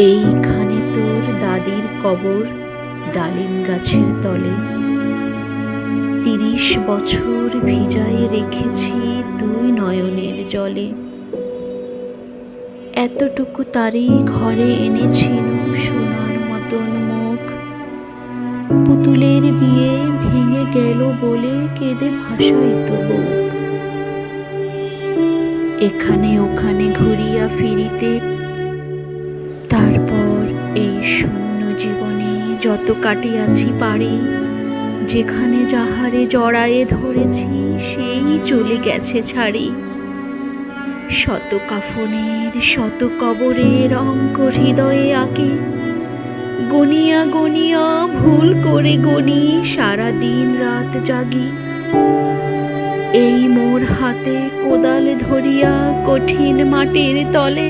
এইখানে তোর দাদির কবর, ডালিম গাছের তলে। ৩০ বছর ভিজায়ে রেখেছি দুই নয়নের জলে। এতটুকু তারই ঘরে এনেছিল সোনার মতন মুখ। পুতুলের বিয়ে ভেঙে গেল বলে কেঁদে ভাসাইত বুক। এখানে ওখানে ঘুরিয়া ফিরিতে, তারপর এই শূন্য জীবনে যত কাটিয়াছি পারি, যেখানে যাহারে জড়ায়ে ধরেছি সেই চলে গেছে ছাড়ি। শত কাফনের শত কবরের অঙ্ক হৃদয়ে আঁকি, গনিয়া গনিয়া ভুল করে গনি সারা দিন রাত জাগি। এই মোর হাতে কোদাল ধরিয়া কঠিন মাটির তলে